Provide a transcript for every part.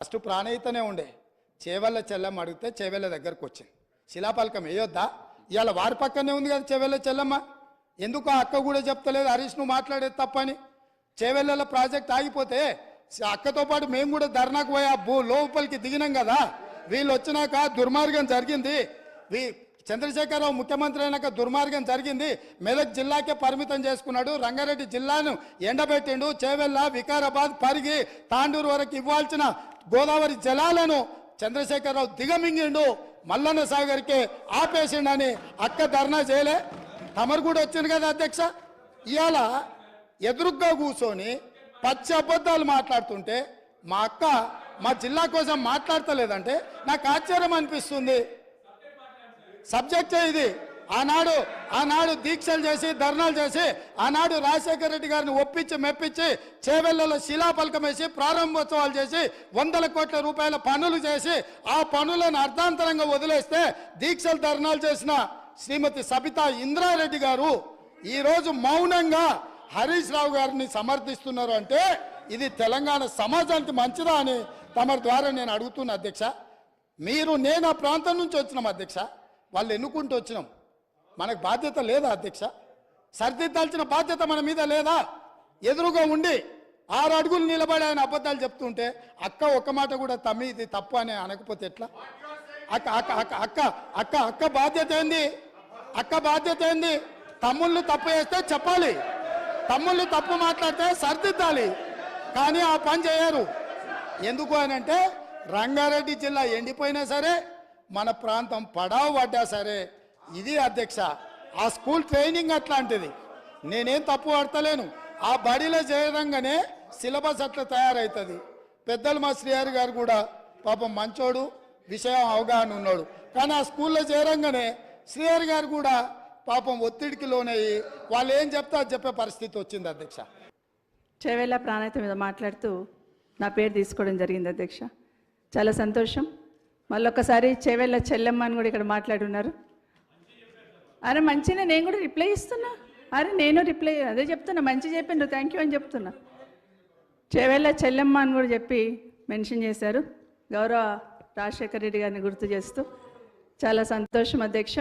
First ప్రాణహితనే ఉండే చేవెళ్ళ చెల్లమ్మ అడిగితే చేవెళ్ళ దగ్గరకు వచ్చింది. శిలాపలకం వేయొద్దా? ఇవాళ వారి పక్కనే ఉంది కదా చేవెళ్ళ చెల్లమ్మ. ఎందుకు ఆ అక్క కూడా చెప్తలేదు హరీష్ నువ్వు మాట్లాడేది తప్పని? చేవెళ్ళ ప్రాజెక్ట్ ఆగిపోతే అక్కతో పాటు మేము కూడా ధర్నాకు పోయి లోపలికి దిగినాం కదా. వీళ్ళు వచ్చినాక దుర్మార్గం జరిగింది. చంద్రశేఖరరావు ముఖ్యమంత్రి అయినాక దుర్మార్గం జరిగింది. మెదక్ జిల్లాకే పరిమితం చేసుకున్నాడు. రంగారెడ్డి జిల్లాను ఎండబెట్టిండు. చేవెళ్ళ, వికారాబాద్, పరిగి, తాండూరు వరకు ఇవ్వాల్సిన గోదావరి జలాలను చంద్రశేఖరరావు దిగమింగిండు. మల్లన్న సాగర్కి ఆపేసిండని అక్క ధర్నా చేయలే. తమరు కూడా వచ్చింది కదా అధ్యక్ష. ఇవాళ ఎదురుగ్గా కూర్చొని పచ్చి అబద్ధాలు మాట్లాడుతుంటే మా అక్క మా జిల్లా కోసం మాట్లాడతలేదంటే నాకు ఆశ్చర్యం అనిపిస్తుంది. సబ్జెక్టే ఇది. ఆనాడు దీక్షలు చేసి ధర్నాలు చేసి ఆనాడు రాజశేఖర రెడ్డి గారిని ఒప్పించి మెప్పించి చేవెళ్లలో శిలాపలకం వేసి ప్రారంభోత్సవాలు చేసి 100 కోట్ల రూపాయల పనులు చేసి ఆ పనులను అర్ధాంతరంగా వదిలేస్తే దీక్షలు ధర్నాలు చేసిన శ్రీమతి సబితా ఇంద్రారెడ్డి గారు ఈరోజు మౌనంగా హరీష్ రావు గారిని సమర్థిస్తున్నారు అంటే ఇది తెలంగాణ సమాజానికి మంచిదా అని తమరి ద్వారా నేను అడుగుతున్నా అధ్యక్ష. నేను ఆ ప్రాంతం నుంచి వచ్చినాం అధ్యక్ష. వాళ్ళు ఎన్నుకుంటూ వచ్చినాం. మనకు బాధ్యత లేదా అధ్యక్ష? సరిదిద్దాల్సిన బాధ్యత మన మీద లేదా? ఎదురుగా ఉండి 6 అడుగులు నిలబడి ఆయన అబద్ధాలు చెప్తుంటే అక్క ఒక్క మాట కూడా తమ్మి ఇది తప్పు అని అనకపోతే ఎట్లా? అక్క అక్క అక్క అక్క అక్క అక్క బాధ్యత ఏంది? అక్క బాధ్యత ఏంది? తమ్ముళ్ళు తప్పు చేస్తే చెప్పాలి, తమ్ముళ్ళు తప్పు మాట్లాడితే సరిదిద్దాలి. కానీ ఆ పని చేయరు. ఎందుకు అని అంటే రంగారెడ్డి జిల్లా ఎండిపోయినా సరే మన ప్రాంతం పడావు పడ్డా సరే ఇది అధ్యక్ష. ఆ స్కూల్ ట్రైనింగ్ అట్లాంటిది. నేనేం తప్పు పడతలేను. ఆ బడిలో చేరంగానే సిలబస్ అట్లా తయారవుతుంది. పెద్దలు మా శ్రీహరి గారు కూడా పాపం మంచోడు, విషయం అవగాహన ఉన్నాడు. కానీ ఆ స్కూల్లో చేరంగానే శ్రీహరి గారు కూడా పాపం ఒత్తిడికి లోనయ్యి వాళ్ళు ఏం చెప్తే అది చెప్పే పరిస్థితి వచ్చింది అధ్యక్ష. చేవెళ్ళ ప్రాణహిత మీద మాట్లాడుతూ నా పేరు తీసుకోవడం జరిగింది అధ్యక్ష. చాలా సంతోషం. మళ్ళొక్కసారి చేవెళ్ళ చెల్లెమ్మ అని కూడా ఇక్కడ మాట్లాడున్నారు. అరే మంచిగా నేను కూడా రిప్లై ఇస్తున్నా. నేను రిప్లై అదే చెప్తున్నా, మంచి చెప్పిండ్రు, థ్యాంక్ యూ అని చెప్తున్నా. చేవెళ్ళ చెల్లెమ్మ అని కూడా చెప్పి మెన్షన్ చేశారు. గౌరవ రాజశేఖర రెడ్డి గారిని గుర్తు చేస్తూ చాలా సంతోషం అధ్యక్ష.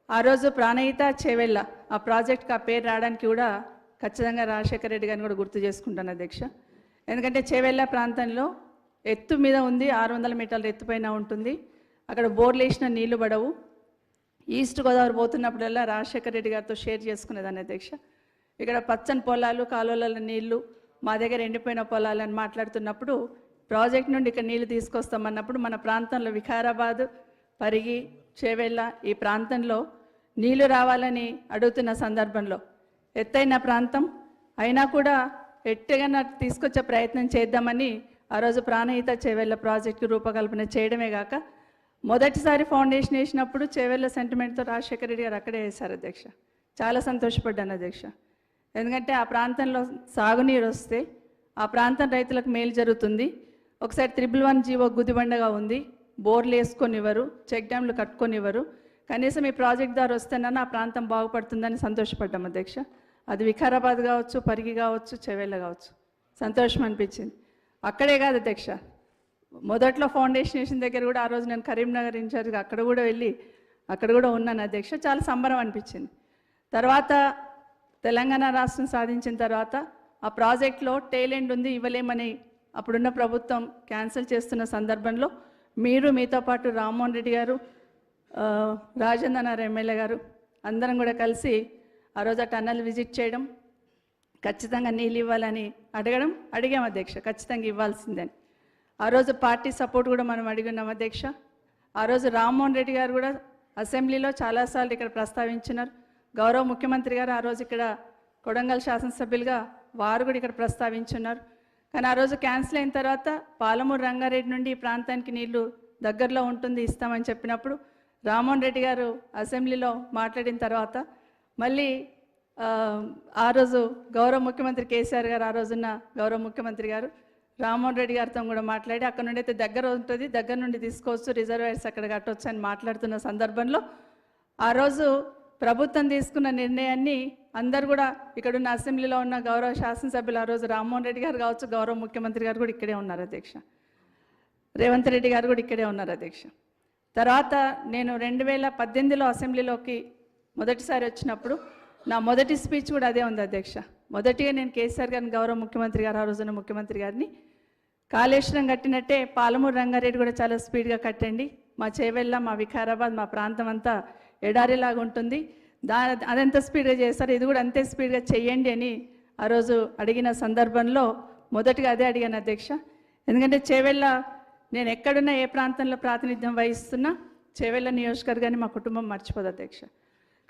ఆ రోజు ప్రాణహిత చేవెళ్ళ ఆ ప్రాజెక్ట్కి ఆ పేరు రావడానికి కూడా ఖచ్చితంగా రాజశేఖర రెడ్డి గారిని కూడా గుర్తు చేసుకుంటాను అధ్యక్ష. ఎందుకంటే చేవెళ్ళ ప్రాంతంలో ఎత్తు మీద ఉంది, 600 మీటర్ల ఎత్తుపైన ఉంటుంది. అక్కడ బోర్లు వేసిన నీళ్లు పడవు. ఈస్ట్ గోదావరి పోతున్నప్పుడల్లా రాజశేఖర రెడ్డి గారితో షేర్ చేసుకునేదాన్ని అధ్యక్ష. ఇక్కడ పచ్చని పొలాలు, కాలువల నీళ్లు, మా దగ్గర ఎండిపోయిన పొలాలు అని మాట్లాడుతున్నప్పుడు ప్రాజెక్ట్ నుండి ఇక్కడ నీళ్లు తీసుకొస్తామన్నప్పుడు మన ప్రాంతంలో వికారాబాద్, పరిగి, చేవెళ్ళ ఈ ప్రాంతంలో నీళ్లు రావాలని అడుగుతున్న సందర్భంలో ఎత్తైన ప్రాంతం అయినా కూడా ఎట్టగా తీసుకొచ్చే ప్రయత్నం చేద్దామని ఆ రోజు ప్రాణహిత చేవెళ్ళ ప్రాజెక్టు రూపకల్పన చేయడమే కాక మొదటిసారి ఫౌండేషన్ వేసినప్పుడు చేవెళ్ళ సెంటిమెంట్తో రాజశేఖర రెడ్డి గారు అక్కడే వేశారు అధ్యక్ష. చాలా సంతోషపడ్డాను అధ్యక్ష. ఎందుకంటే ఆ ప్రాంతంలో సాగునీరు వస్తే ఆ ప్రాంతం రైతులకు మేలు జరుగుతుంది. ఒకసారి 111 జీవో గుదిబండగా ఉంది. బోర్లు వేసుకొనివ్వరు, చెక్ డ్యామ్లు కట్టుకొనివ్వరు. కనీసం ఈ ప్రాజెక్ట్ ద్వారా వస్తేనన్నా ఆ ప్రాంతం బాగుపడుతుందని సంతోషపడ్డాం అధ్యక్ష. అది వికారాబాద్ కావచ్చు, పరిగి కావచ్చు, చేవెళ్ళ కావచ్చు, సంతోషం అనిపించింది. అక్కడే కాదు అధ్యక్ష, మొదట్లో ఫౌండేషన్ వేసిన దగ్గర కూడా ఆ రోజు నేను కరీంనగర్ ఇన్ఛార్జ్గా అక్కడ కూడా ఉన్నాను అధ్యక్ష. చాలా సంబరం అనిపించింది. తర్వాత తెలంగాణ రాష్ట్రం సాధించిన తర్వాత ఆ ప్రాజెక్ట్లో టేలెంట్ ఉంది ఇవ్వలేమని అప్పుడున్న ప్రభుత్వం క్యాన్సిల్ చేస్తున్న సందర్భంలో మీతో పాటు రామ్మోహన్ రెడ్డి గారు, రాజేంద్రనగర్ ఎమ్మెల్యే గారు అందరం కూడా కలిసి ఆ రోజు ఆ టన్నల్ విజిట్ చేయడం, ఖచ్చితంగా నీళ్ళు ఇవ్వాలని అడిగాం అధ్యక్ష. ఖచ్చితంగా ఇవ్వాల్సిందని ఆ రోజు పార్టీ సపోర్ట్ కూడా మనం అడిగినాం అధ్యక్ష. ఆ రోజు రామ్మోహన్ రెడ్డి గారు కూడా అసెంబ్లీలో చాలాసార్లు ఇక్కడ ప్రస్తావించినారు. గౌరవ ముఖ్యమంత్రి గారు ఆ రోజు ఇక్కడ కొడంగల్ శాసనసభ్యులుగా వారు కూడా ఇక్కడ ప్రస్తావించున్నారు. కానీ ఆ రోజు క్యాన్సిల్ అయిన తర్వాత పాలమూరు రంగారెడ్డి నుండి ఈ ప్రాంతానికి నీళ్లు దగ్గరలో ఉంటుంది ఇస్తామని చెప్పినప్పుడు రామ్మోహన్ రెడ్డి గారు అసెంబ్లీలో మాట్లాడిన తర్వాత మళ్ళీ ఆ రోజు గౌరవ ముఖ్యమంత్రి కేసీఆర్ గారు, ఆ రోజున్న గౌరవ ముఖ్యమంత్రి గారు రామ్మోహన్ రెడ్డి గారితో కూడా మాట్లాడి అక్కడ నుండి అయితే దగ్గర ఉంటుంది, దగ్గర నుండి తీసుకోవచ్చు, రిజర్వాయర్స్ అక్కడ కట్టవచ్చు అని మాట్లాడుతున్న సందర్భంలో ఆ రోజు ప్రభుత్వం తీసుకున్న నిర్ణయాన్ని అందరూ కూడా ఇక్కడున్న అసెంబ్లీలో ఉన్న గౌరవ శాసనసభ్యులు ఆ రోజు రామ్మోహన్ రెడ్డి గారు కావచ్చు, గౌరవ ముఖ్యమంత్రి గారు కూడా ఇక్కడే ఉన్నారు అధ్యక్ష. రేవంత్ రెడ్డి గారు కూడా ఇక్కడే ఉన్నారు అధ్యక్ష. తర్వాత నేను 2018లో అసెంబ్లీలోకి మొదటిసారి వచ్చినప్పుడు నా మొదటి స్పీచ్ కూడా అదే ఉంది అధ్యక్ష. మొదటిగా నేను కేసీఆర్ గారిని, గౌరవ ముఖ్యమంత్రి గారు, ఆ రోజున ముఖ్యమంత్రి గారిని, కాళేశ్వరం కట్టినట్టే పాలమూరు రంగారెడ్డి కూడా చాలా స్పీడ్గా కట్టండి, మా చేవెళ్ళ, మా వికారాబాద్, మా ప్రాంతం అంతా ఎడారిలాగా ఉంటుంది, అదెంత స్పీడ్గా చేస్తారు, ఇది కూడా అంతే స్పీడ్గా చేయండి అని ఆ రోజు అడిగిన సందర్భంలో మొదటిగా అదే అడిగాను అధ్యక్ష. ఎందుకంటే చేవెళ్ళ నేను ఎక్కడున్నా, ఏ ప్రాంతంలో ప్రాతినిధ్యం వహిస్తున్నా చేవెళ్ళ నియోజకవర్గాన్ని మా కుటుంబం మర్చిపోదు అధ్యక్ష.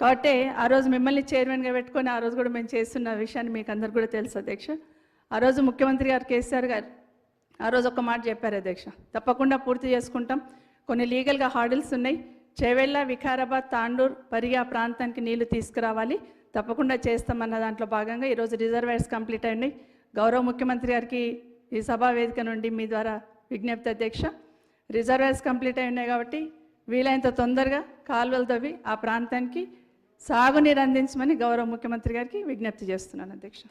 కాబట్టి ఆ రోజు మిమ్మల్ని చైర్మన్గా పెట్టుకొని ఆ రోజు కూడా మేము చేస్తున్న విషయాన్ని మీకు అందరు కూడా తెలుసు అధ్యక్ష. ఆ రోజు ముఖ్యమంత్రి గారు కేసీఆర్ గారు ఆ రోజు ఒక మాట చెప్పారు అధ్యక్ష, తప్పకుండా పూర్తి చేసుకుంటాం, కొన్ని లీగల్గా హార్డిల్స్ ఉన్నాయి, చేవెళ్ళ, వికారాబాద్, తాండూర్, పరిగా ప్రాంతానికి నీళ్లు తీసుకురావాలి, తప్పకుండా చేస్తామన్న దాంట్లో భాగంగా ఈరోజు రిజర్వాయర్స్ కంప్లీట్ అయినాయి. గౌరవ ముఖ్యమంత్రి గారికి ఈ సభా వేదిక నుండి మీ ద్వారా విజ్ఞప్తి అధ్యక్ష, రిజర్వాయర్స్ కంప్లీట్ అయినాయి కాబట్టి వీలైనంత తొందరగా కాలువలు తవ్వి ఆ ప్రాంతానికి సాగునీరు అందించమని గౌరవ ముఖ్యమంత్రి గారికి విజ్ఞప్తి చేస్తున్నాను అధ్యక్ష.